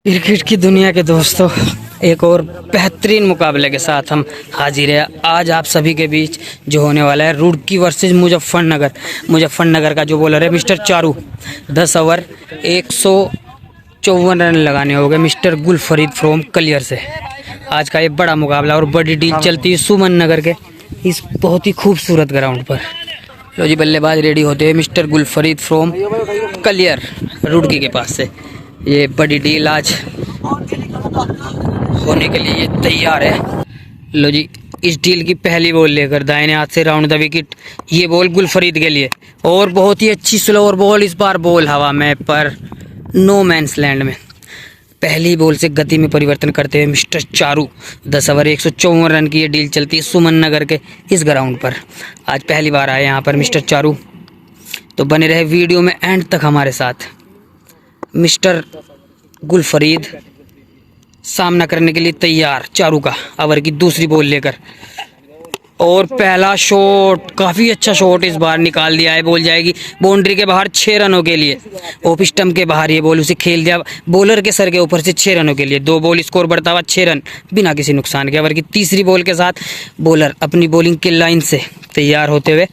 Cricket की दुनिया के दोस्तों, एक और बेहतरीन मुकाबले के साथ हम हाजिर हैं आज आप सभी के बीच, जो होने वाला है रुड़की वर्सेस मुजफ्फरनगर का जो बॉलर है मिस्टर चारू। 10 ओवर 154 रन लगाने हो गए मिस्टर गुलफरीद फ्रॉम कलियर से। आज का ये बड़ा मुकाबला और बड़ी डील चलती है सुमन नगर के इस बहुत ही खूबसूरत ग्राउंड पर। लो जी, बल्लेबाज रेडी होते हैं मिस्टर गुलफरीद फ्रॉम कलियर रुड़की के पास से। ये बड़ी डील आज होने के लिए ये तैयार है। लो जी, इस डील की पहली बॉल लेकर दाहिने हाथ से राउंड द विकेट। ये बॉल गुलफरीद के लिए और बहुत ही अच्छी स्लोअर बॉल। इस बार बॉल हवा में पर नो मैंस लैंड में। पहली बॉल से गति में परिवर्तन करते हुए मिस्टर चारू। 10 ओवर 154 रन की ये डील चलती है सुमन नगर के इस ग्राउंड पर। आज पहली बार आए यहाँ पर मिस्टर चारू, तो बने रहे वीडियो में एंड तक हमारे साथ। मिस्टर गुलफरीद सामना करने के लिए तैयार चारू का ओवर की दूसरी बॉल लेकर, और पहला शॉट काफ़ी अच्छा शॉट इस बार निकाल दिया है। बॉल जाएगी बाउंड्री के बाहर 6 रनों के लिए। ऑफ स्टंप के बाहर ये बॉल उसे खेल दिया बॉलर के सर के ऊपर से 6 रनों के लिए। 2 बॉल स्कोर बढ़ता हुआ 6 रन बिना किसी नुकसान के। ओवर की तीसरी बॉल के साथ बॉलर अपनी बॉलिंग की लाइन से तैयार होते हुए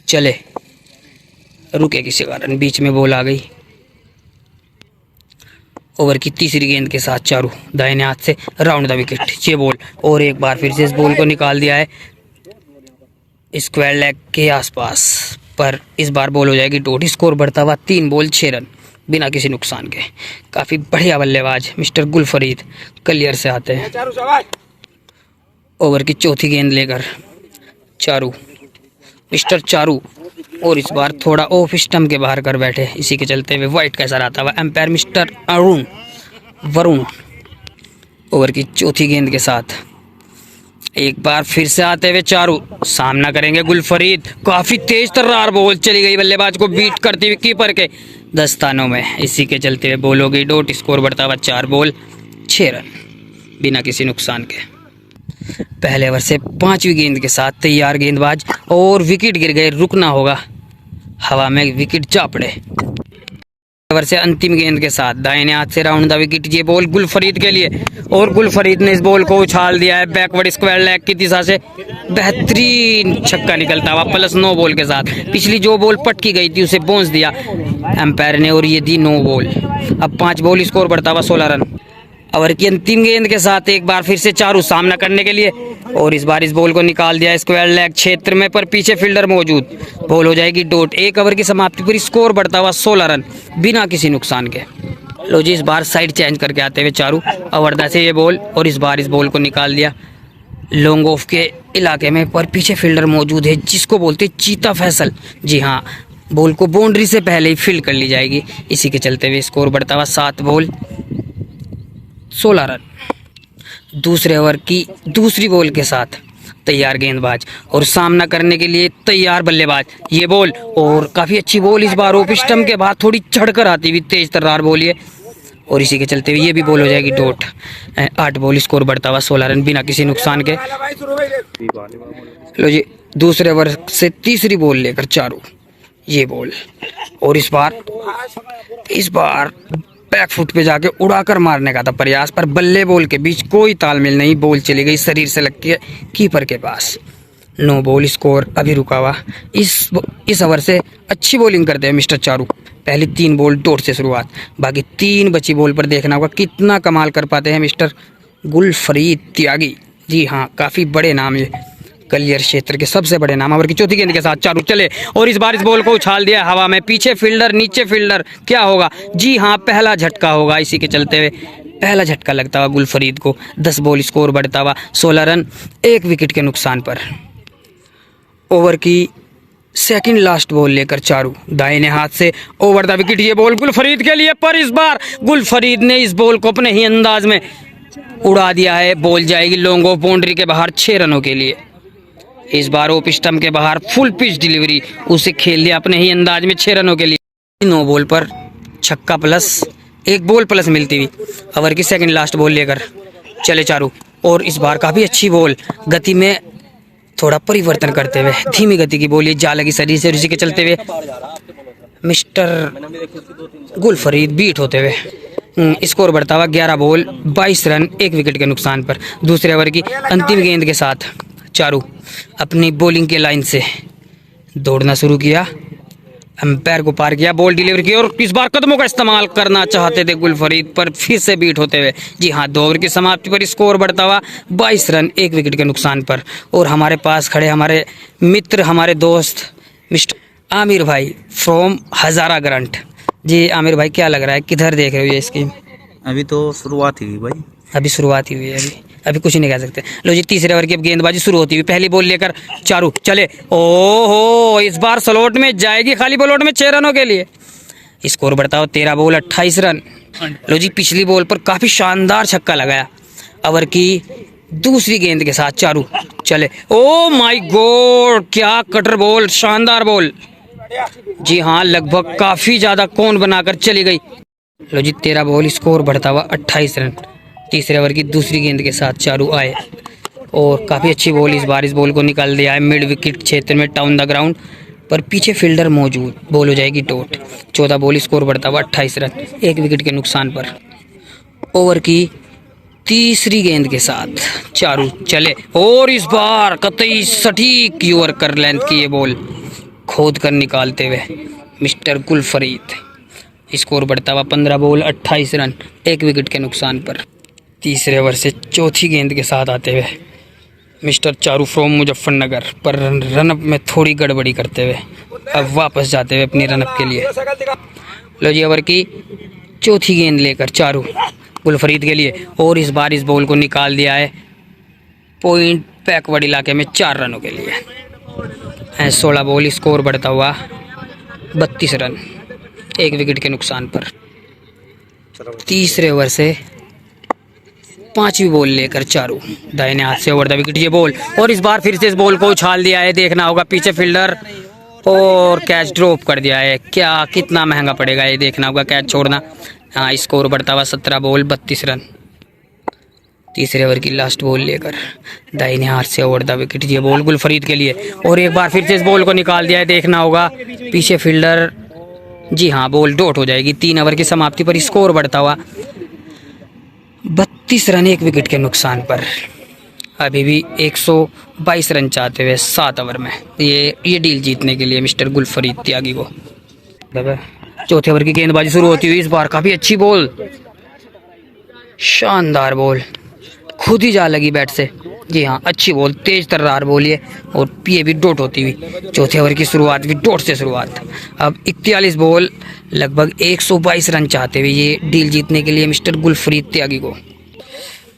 चले, रुके किसी कारण, बीच में बॉल आ गई। ओवर की तीसरी गेंद के साथ चारू दाहिने हाथ से राउंड द विकेट। ये बॉल और एक बार फिर से इस बॉल को निकाल दिया है स्क्वायर लेग के आसपास, पर इस बार बॉल हो जाएगी डॉट। स्कोर बढ़ता हुआ 3 बॉल 6 रन बिना किसी नुकसान के। काफ़ी बढ़िया बल्लेबाज मिस्टर गुलफरीद कलियर से आते हैं। ओवर की चौथी गेंद लेकर चारू, मिस्टर चारू, और इस बार थोड़ा ऑफ स्टंप के बाहर कर बैठे। इसी के चलते हुए वाइट का इशारा आता हुआ एम्पायर मिस्टर वरुण। ओवर की चौथी गेंद के साथ एक बार फिर से आते हुए चारू सामना करेंगे गुलफरीद। काफ़ी तेज तर्रार बॉल चली गई बल्लेबाज को बीट करती हुई कीपर के दस्तानों में। इसी के चलते हुए बॉल हो गई डॉट। स्कोर बढ़ता हुआ 4 बॉल 6 रन बिना किसी नुकसान के। पहले ओवर से 5वीं गेंद के साथ तैयार गेंदबाज, और विकेट गिर गए, रुकना होगा, हवा में विकेट जा पड़े। ओवर से अंतिम गेंद के साथ दाहिने हाथ से राउंड द विकेट। ये बॉल गुलफरीद के लिए, और गुलफरीद ने इस बॉल को उछाल दिया है बैकवर्ड स्क्वायर लेग की दिशा से। बेहतरीन छक्का निकलता हुआ प्लस 9 बॉल के साथ। पिछली जो बॉल पटकी गई थी उसे पहुंच दिया एम्पायर ने, और ये दी 9 बॉल। अब 5 बॉल, स्कोर बढ़ता हुआ 16 रन। ओवर की अंतिम गेंद के साथ एक बार फिर से चारू सामना करने के लिए, और इस बार इस बॉल को निकाल दिया स्क्वायर लेग क्षेत्र में, पर पीछे फील्डर मौजूद। बॉल हो जाएगी डॉट। 1 ओवर की समाप्ति पर स्कोर बढ़ता हुआ 16 रन बिना किसी नुकसान के। लो जी, इस बार साइड चेंज करके आते हुए चारू अवरदा से ये बॉल, और इस बार इस बॉल को निकाल दिया लॉन्ग ऑफ के इलाके में, पर पीछे फील्डर मौजूद है जिसको बोलते चीता फैसल। जी हाँ, बॉल को बाउंड्री से पहले ही फील्ड कर ली जाएगी। इसी के चलते हुए स्कोर बढ़ता हुआ 7 बॉल 16 रन। दूसरे ओवर की दूसरी बॉल के साथ तैयार गेंदबाज और सामना करने के लिए तैयार बल्लेबाज। ये बॉल, और काफ़ी अच्छी बॉल इस बार ऑफ स्टंप के बाद थोड़ी चढ़कर आती हुई तेज तर्रार बॉल है, और इसी के चलते हुए ये भी बॉल हो जाएगी डॉट। 8 बॉल, स्कोर बढ़ता हुआ 16 रन बिना किसी नुकसान के। लो जी, दूसरे ओवर से तीसरी बॉल लेकर चारू, ये बॉल, और इस बार बैकफुट पे जाके उड़ाकर मारने का था प्रयास, पर बल्ले बॉल के बीच कोई तालमेल नहीं। बॉल चली गई शरीर से लगती है कीपर के पास। 9 बॉल, स्कोर अभी रुका हुआ। इस ओवर से अच्छी बॉलिंग करते हैं मिस्टर चारू। पहली 3 बॉल डॉट से शुरुआत, बाकी 3 बची बॉल पर देखना होगा कितना कमाल कर पाते हैं मिस्टर गुलफरीद त्यागी। जी हाँ, काफ़ी बड़े नाम ये, कलियर क्षेत्र के सबसे बड़े नाम। ओवर की चौथी गेंद के साथ चारू चले, और इस बार इस बॉल को उछाल दिया हवा में। पीछे फील्डर, नीचे फील्डर, क्या होगा? जी हाँ, पहला झटका होगा। इसी के चलते हुए पहला झटका लगता हुआ गुलफरीद को। 10 बॉल, स्कोर बढ़ता हुआ 16 रन 1 विकेट के नुकसान पर। ओवर की सेकंड लास्ट बॉल लेकर चारू दाहिने हाथ से ओवर द विकेट। ये बॉल गुलफरीद के लिए, पर इस बार गुलफरीद ने इस बॉल को अपने ही अंदाज में उड़ा दिया है। बॉल जाएगी लॉन्ग ऑफ बाउंड्री के बाहर 6 रनों के लिए। इस बार ऑफ स्टंप के बाहर फुल पिच डिलीवरी उसे खेल दिया अपने ही अंदाज में 6 रनों के लिए। 9 बॉल पर छक्का प्लस 1 बॉल प्लस मिलती हुई ओवर की सेकंड लास्ट बॉल लेकर चले चारू, और इस बार काफ़ी अच्छी बॉल, गति में थोड़ा परिवर्तन करते हुए धीमी गति की बॉल, ये जा लगी शरीर से, और इसी के चलते हुए मिस्टर गुलफरीद बीट होते हुए। स्कोर बढ़ता हुआ 11 बॉल 22 रन 1 विकेट के नुकसान पर। दूसरे ओवर की अंतिम गेंद के साथ चारू अपनी बॉलिंग के लाइन से दौड़ना शुरू किया, अंपायर को पार किया, बॉल डिलीवर की और इस बार कदमों का इस्तेमाल करना चाहते थे गुलफरीद पर फिर से बीट होते हुए। जी हाँ, 2 ओवर की समाप्ति पर स्कोर बढ़ता हुआ 22 रन 1 विकेट के नुकसान पर। और हमारे पास खड़े हमारे मित्र, हमारे दोस्त मिस्टर आमिर भाई फ्रॉम हजारा ग्रंट। जी आमिर भाई, क्या लग रहा है, किधर देख रहे हो ये स्कीम? अभी तो शुरुआत ही हुई भाई, अभी शुरुआत ही हुई है, अभी कुछ नहीं कह सकते। लो जी, तीसरे ओवर की अब गेंदबाजी शुरू होती हुई, पहली बॉल लेकर चारू चले। ओहो, इस बार स्लॉट में जाएगी, खाली बॉल में 6 रनों के लिए। स्कोर बढ़ता हो 13 बॉल 28 रन। लो जी, पिछली बॉल पर काफी शानदार छक्का लगाया। ओवर की दूसरी गेंद के साथ चारू चले। ओ माय गॉड, क्या कटर बॉल, शानदार बॉल। जी हाँ, लगभग काफी ज्यादा कोन बनाकर चली गई। लो जी, 13 बॉल, स्कोर बढ़ता हुआ 28 रन। तीसरे ओवर की दूसरी गेंद के साथ चारू आए और काफ़ी अच्छी बॉल, इस बार इस बॉल को निकाल दिया है मिड विकेट क्षेत्र में, टाउन द ग्राउंड पर पीछे फील्डर मौजूद, बॉल हो जाएगी डॉट। 14 बॉल, स्कोर बढ़ता हुआ 28 रन 1 विकेट के नुकसान पर। ओवर की तीसरी गेंद के साथ चारू चले और इस बार कतई सटीक यॉर्कर लेंथ की ये बॉल खोद कर निकालते हुए मिस्टर गुलफरीद। स्कोर बढ़ता हुआ 15 बॉल 28 रन 1 विकेट के नुकसान पर। तीसरे ओवर से चौथी गेंद के साथ आते हुए मिस्टर चारू फ्रॉम मुजफ्फरनगर पर रनअप में थोड़ी गड़बड़ी करते हुए अब वापस जाते हुए अपनी रनअप के लिए। लो जी, ओवर की चौथी गेंद लेकर चारू गुलफरीद के लिए और इस बार इस बॉल को निकाल दिया है पॉइंट बैकवर्ड इलाके में 4 रनों के लिए। 16 बॉल, स्कोर बढ़ता हुआ 32 रन 1 विकेट के नुकसान पर। तीसरे ओवर से 5वीं बॉल लेकर चारू दाहिने हाथ से ओवर द विकेट ये बॉल और इस बार फिर से इस बॉल को उछाल दिया है। देखना होगा पीछे फील्डर और कैच ड्रॉप कर दिया है। क्या कितना महंगा पड़ेगा ये, देखना होगा कैच छोड़ना। हाँ, स्कोर बढ़ता हुआ 17 बॉल 32 रन। तीसरे ओवर की लास्ट बॉल लेकर दाहिने हाथ से ओवर द विकेट ये बॉल गुलफरीद के लिए और एक बार फिर से इस बॉल को निकाल दिया है। देखना होगा पीछे फील्डर। जी हाँ, बॉल डॉट हो जाएगी। 3 ओवर की समाप्ति पर स्कोर बढ़ता हुआ 32 रन 1 विकेट के नुकसान पर। अभी भी 122 रन चाहते हुए 7 ओवर में ये डील जीतने के लिए मिस्टर गुलफरीद त्यागी को। चौथे ओवर की गेंदबाजी शुरू होती हुई, इस बार काफी अच्छी बॉल, शानदार बॉल, खुद ही जा लगी बैट से। जी हाँ, अच्छी बॉल, तेज तर्रार बॉल ये और ये भी डॉट होती हुई। चौथे ओवर की शुरुआत भी डॉट से शुरुआत। अब 41 बॉल लगभग 122 रन चाहते हुए ये डील जीतने के लिए मिस्टर गुलफरीद त्यागी को।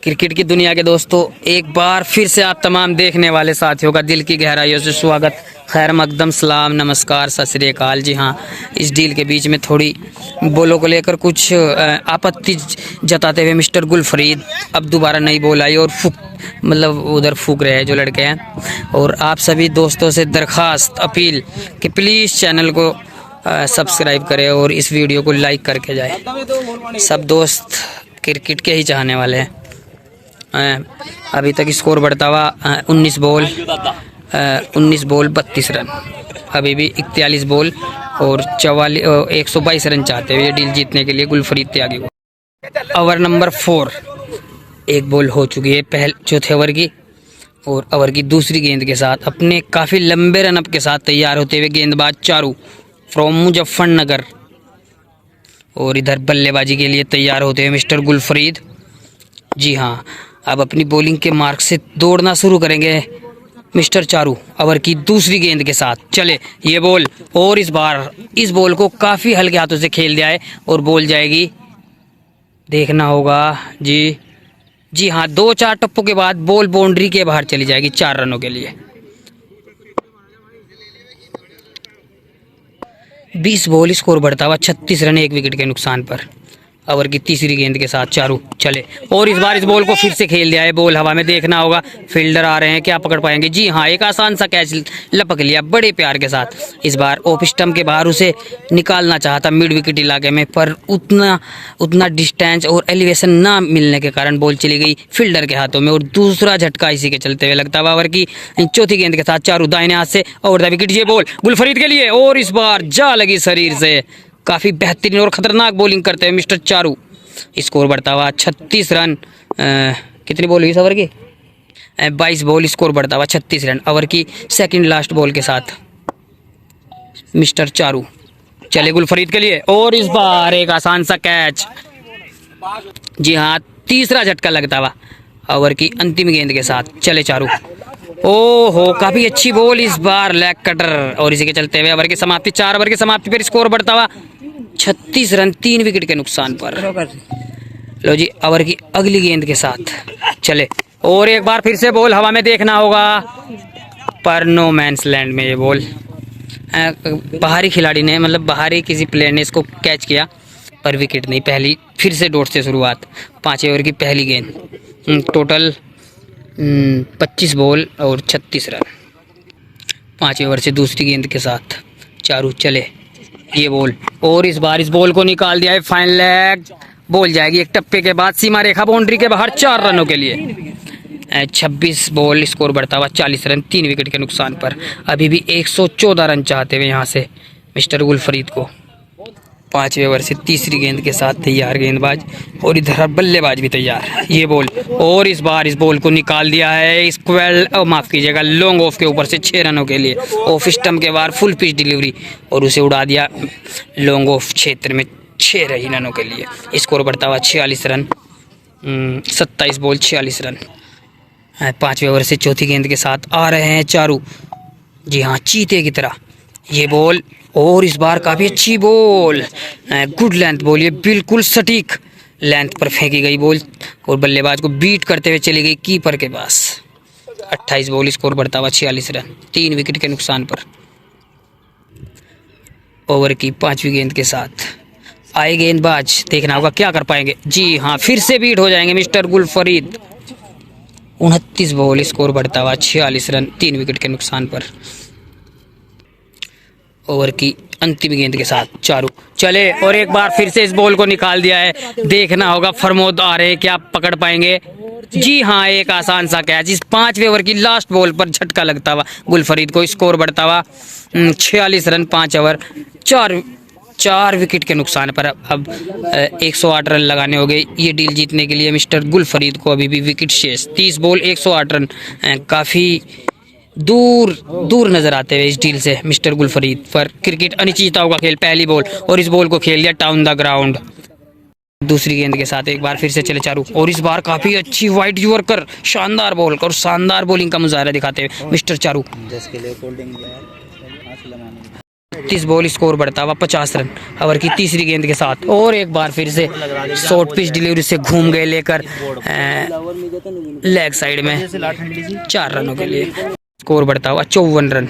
क्रिकेट की दुनिया के दोस्तों, एक बार फिर से आप तमाम देखने वाले साथियों का दिल की गहराइयों से स्वागत, खैर मकदम, सलाम, नमस्कार, सत श्री अकाल। जी हाँ, इस डील के बीच में थोड़ी बॉलों को लेकर कुछ आपत्ति जताते हुए मिस्टर गुलफरीद अब दोबारा नई बॉल आई और उधर फूक रहे हैं जो लड़के हैं। और आप सभी दोस्तों से दरख्वास्त, अपील कि प्लीज़ चैनल को सब्सक्राइब करें और इस वीडियो को लाइक करके जाए। सब दोस्त क्रिकेट के ही चाहने वाले हैं। अभी तक स्कोर बढ़ता हुआ 19 बॉल 32 रन। अभी भी 41 बॉल और 122 रन चाहते हुए ये डील जीतने के लिए गुलफरीद त्यागी को। ओवर नंबर 4, 1 बॉल हो चुकी है चौथे ओवर की और ओवर की दूसरी गेंद के साथ अपने काफ़ी लंबे रनअप के साथ तैयार होते हुए गेंदबाज चारू फ्रॉम मुजफ्फरनगर और इधर बल्लेबाजी के लिए तैयार होते हुए मिस्टर गुलफरीद। जी हाँ, अब अपनी बॉलिंग के मार्क से दौड़ना शुरू करेंगे मिस्टर चारू। ओवर की दूसरी गेंद के साथ चले ये बॉल और इस बार इस बॉल को काफ़ी हल्के हाथों से खेल दिया है और बॉल जाएगी, देखना होगा। जी हाँ, 2-4 टप्पों के बाद बॉल बाउंड्री के बाहर चली जाएगी 4 रनों के लिए। 20 बॉल, स्कोर बढ़ता हुआ 36 रन 1 विकेट के नुकसान पर। ओवर की तीसरी गेंद के साथ चारू चले और इस बार इस बॉल को फिर से खेल दिया है। बॉल हवा में, देखना होगा फील्डर आ रहे हैं, क्या पकड़ पाएंगे। जी हाँ, एक आसान सा कैच लपक लिया बड़े प्यार के साथ। इस बार ऑफ स्टंप के बाहर उसे निकालना चाहता मिड विकेट इलाके में, पर उतना डिस्टेंस और एलिवेशन ना मिलने के कारण बॉल चली गई फील्डर के हाथों में और दूसरा झटका इसी के चलते हुए लगता है। ओवर की चौथी गेंद के साथ चारू दाहिने हाथ से ओवर द विकेट, ये बॉल गुलफरीद के लिए और इस बार जा लगी शरीर से। काफ़ी बेहतरीन और खतरनाक बॉलिंग करते हुए मिस्टर चारू। स्कोर बढ़ता हुआ 36 रन। कितनी बॉल हुई इस ओवर की? 22 बॉल। स्कोर बढ़ता हुआ 36 रन। ओवर की सेकंड लास्ट बॉल के साथ मिस्टर चारू चले गुलफरीद के लिए और इस बार एक आसान सा कैच। जी हाँ, तीसरा झटका लगता हुआ ओवर की अंतिम गेंद के साथ चले चारू। ओहो, काफी अच्छी बॉल इस बार, लेग कटर। और इसी के चलते हुए ओवर की समाप्ति, 4 ओवर की समाप्ति पर स्कोर बढ़ता हुआ 36 रन 3 विकेट के नुकसान पर। लो जी, ओवर की अगली गेंद के साथ चले और एक बार फिर से बॉल हवा में, देखना होगा पर नो मैंस लैंड में ये बॉल। बाहरी खिलाड़ी ने, मतलब बाहरी किसी प्लेयर ने इसको कैच किया पर विकेट नहीं। पहली फिर से डॉट से शुरुआत। 5 ओवर की पहली गेंद। टोटल 25 बॉल और 36 रन। 5 ओवर से दूसरी गेंद के साथ चारू चले, ये बॉल और इस बार इस बॉल को निकाल दिया है। फाइन लेग बॉल जाएगी एक टप्पे के बाद सीमा रेखा बाउंड्री के बाहर 4 रनों के लिए। 26 बॉल। स्कोर बढ़ता हुआ 40 रन 3 विकेट के नुकसान पर। अभी भी 114 रन चाहते हुए यहाँ से मिस्टर गुलफरीद को। 5वें ओवर से तीसरी गेंद के साथ तैयार गेंदबाज और इधर बल्लेबाज भी तैयार, ये बॉल और इस बार इस बॉल को निकाल दिया है। स्क्वेल माफ कीजिएगा, लॉन्ग ऑफ के ऊपर से 6 रनों के लिए। ऑफ स्टंप के बाहर फुल पिच डिलीवरी और उसे उड़ा दिया लॉन्ग ऑफ क्षेत्र में 6 रनों के लिए। स्कोर बढ़ता हुआ 46 रन। 27 बॉल 46 रन। 5वें ओवर से चौथी गेंद के साथ आ रहे हैं चारू। जी हाँ, चीते की तरह ये बॉल और इस बार काफ़ी अच्छी बॉल, गुड लेंथ बॉल, ये बिल्कुल सटीक लेंथ पर फेंकी गई बॉल और बल्लेबाज को बीट करते हुए चली गई कीपर के पास। 28 बॉल। स्कोर बढ़ता हुआ 46 रन 3 विकेट के नुकसान पर। ओवर की 5वीं गेंद के साथ आए गेंदबाज, देखना होगा क्या कर पाएंगे। जी हाँ, फिर से बीट हो जाएंगे मिस्टर गुलफरीद। 29 बॉल। स्कोर बढ़ता हुआ 46 रन 3 विकेट के नुकसान पर। ओवर की अंतिम गेंद के साथ चारू चले और एक बार फिर से इस बॉल को निकाल दिया है। देखना होगा फरमोद आ रहे, क्या पकड़ पाएंगे। जी हाँ, एक आसान सा कैच। इस 5वें ओवर की लास्ट बॉल पर झटका लगता हुआ गुलफरीद को। स्कोर बढ़ता हुआ 46 रन 5 ओवर 4 विकेट के नुकसान पर। अब 108 रन लगाने हो गए ये डील जीतने के लिए मिस्टर गुलफरीद को। अभी भी विकेट शेष 30 बॉल 108 रन। काफ़ी दूर नजर आते हुए इस डील से मिस्टर गुलफरीद। पर क्रिकेट अनिश्चितताओं का खेल। पहली बॉल और इस बॉल को खेल दिया टाउन द ग्राउंड। दूसरी गेंद के साथ एक बार फिर से चले चारू और इस बार काफी अच्छी वाइड यॉर्कर, शानदार बॉल और शानदार बॉलिंग का मुजाहरा दिखाते हुए मिस्टर चारू। 30 बॉल। स्कोर बढ़ता हुआ 50 रन। ओवर की तीसरी गेंद के साथ और एक बार फिर से शॉर्ट पिच डिलीवरी से घूम गए लेकर लेग साइड में 4 रनों के लिए। स्कोर बढ़ता हुआ 54 रन।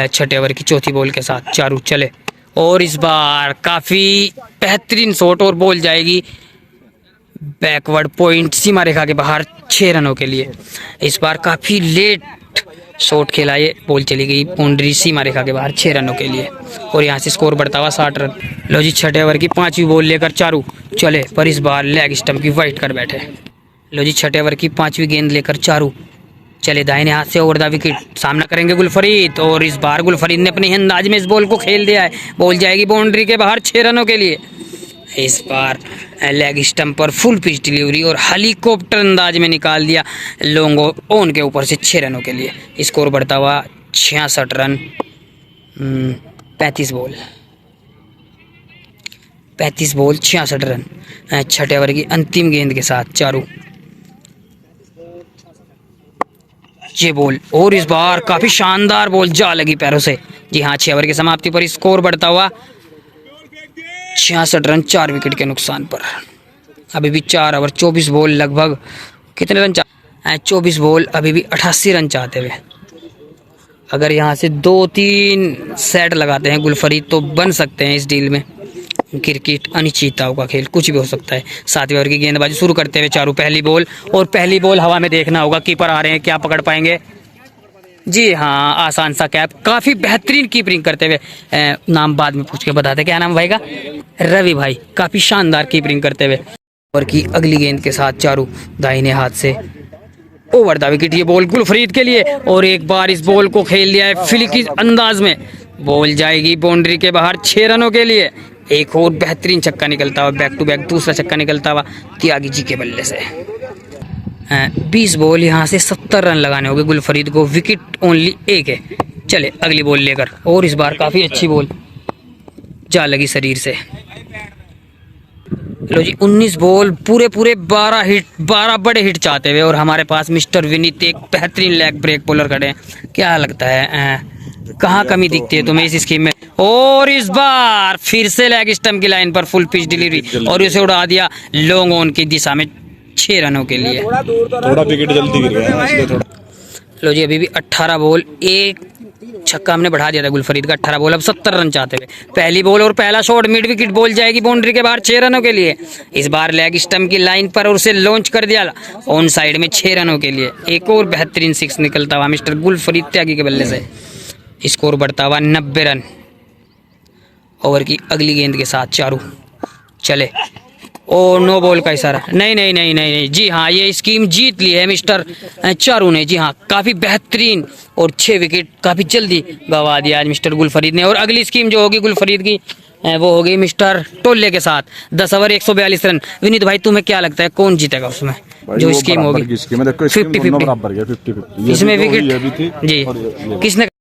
6ठे ओवर की चौथी बॉल के साथ चारू चले और इस बार काफ़ी बेहतरीन शॉट और बॉल जाएगी बैकवर्ड पॉइंट सीमा रेखा के बाहर 6 रनों के लिए। इस बार काफ़ी लेट शॉट खेला, ये बॉल चली गई बाउंड्री सीमा रेखा के बाहर 6 रनों के लिए और यहाँ से स्कोर बढ़ता हुआ 60 रन। लो जी, 6ठे ओवर की 5वीं बॉल लेकर चारू चले पर इस बार लेग स्टंप की वाइट कर बैठे। लो जी, 6ठे ओवर की 5वीं गेंद लेकर चारू चले दाहिने हाथ से ओवर द विकेट। सामना करेंगे गुलफरीद और इस बार गुलफरीद ने अपने अंदाज में इस बॉल को खेल दिया है। बॉल जाएगी बाउंड्री के बाहर 6 रनों के लिए। इस बार लेग स्टंप पर फुल पिच डिलीवरी और हेलीकॉप्टर अंदाज में निकाल दिया लॉन्ग ऑन के ऊपर से 6 रनों के लिए। स्कोर बढ़ता हुआ 66 रन। 35 बॉल 66 रन। 6ठे ओवर की अंतिम गेंद के साथ चारू ये बॉल और इस बार काफी शानदार बॉल जा लगी पैरों से। जी हाँ, 6 ओवर की समाप्ति पर स्कोर बढ़ता हुआ 66 रन 4 विकेट के नुकसान पर। अभी भी 4 ओवर 24 बॉल लगभग कितने रन 24 बॉल अभी भी 88 रन चाहते हुए। अगर यहाँ से 2-3 सेट लगाते हैं गुलफरीद तो बन सकते हैं इस डील में। क्रिकेट अनिश्चितताओं का खेल, कुछ भी हो सकता है। 7वें ओवर की गेंदबाजी शुरू करते हुए चारू पहली बॉल, और पहली बॉल हवा में देखना होगा, कीपर आ रहे हैं, क्या पकड़ पाएंगे। जी हाँ, आसान सा कैप, काफी बेहतरीन कीपिंग करते हुए। नाम बाद में पूछ के बताते, क्या नाम भाई का? रवि भाई, काफी शानदार कीपिंग करते हुए। ओवर की अगली गेंद के साथ चारू दाहिने हाथ से ओवर द विकेट, ये बॉल गुलफरीद के लिए, और एक बार इस बॉल को खेल लिया है फिलिकी अंदाज में। बॉल जाएगी बाउंड्री के बाहर 6 रनों के लिए। एक और बेहतरीन छक्का निकलता हुआ, बैक टू बैक दूसरा छक्का निकलता हुआ त्यागी जी के बल्ले से। 20 बॉल, यहाँ से 70 रन लगाने होंगे गुलफरीद को, विकेट ओनली एक है। चले अगली बॉल लेकर, और इस बार काफी अच्छी बॉल जा लगी शरीर से। लो जी, 19 बॉल, पूरे 12 हिट, 12 बड़े हिट चाहते हुए, और हमारे पास मिस्टर विनीत एक बेहतरीन लेग ब्रेक बॉलर खड़े हैं। क्या लगता है कहाँ कमी दिखती है तुम्हें इस स्कीम में? और इस बार फिर से लेग स्टंप की लाइन पर फुल पिच डिलीवरी, और उसे उड़ा दिया लॉन्ग ऑन की दिशा में 6 रनों के लिए। थोड़ा विकेट जल्दी गिर गया इसलिए थोड़ा। लो जी, अभी भी 18 बॉल, एक छक्का हमने बढ़ा दिया था गुलफरीद का। 18 बॉल, अब 70 रन चाहते हुए। पहली बॉल और पहला शॉट मिड विकेट, बॉल जाएगी बाउंड्री के बाहर 6 रनों के लिए। इस बार लेग स्टंप की लाइन पर उसे लॉन्च कर दिया ऑन साइड में 6 रनों के लिए। एक और बेहतरीन 6 निकलता हुआ मिस्टर गुलफरीद त्यागी के बल्ले से। स्कोर बढ़ता हुआ 90 रन। ओवर की अगली गेंद के साथ चारू चले, ओ नो बॉल का इशारा, नहीं जी हाँ, ये स्कीम जीत ली है मिस्टर चारू ने। जी हाँ, काफ़ी बेहतरीन, और 6 विकेट काफ़ी जल्दी गंवा दिया आज मिस्टर गुलफरीद ने। और अगली स्कीम जो होगी गुलफरीद की, वो होगी मिस्टर टोल्ले के साथ। 10 ओवर 142 रन। विनीत भाई, तुम्हें क्या लगता है कौन जीतेगा उसमें जो स्कीम होगी? 50-50 इसमें विकेट जी किसने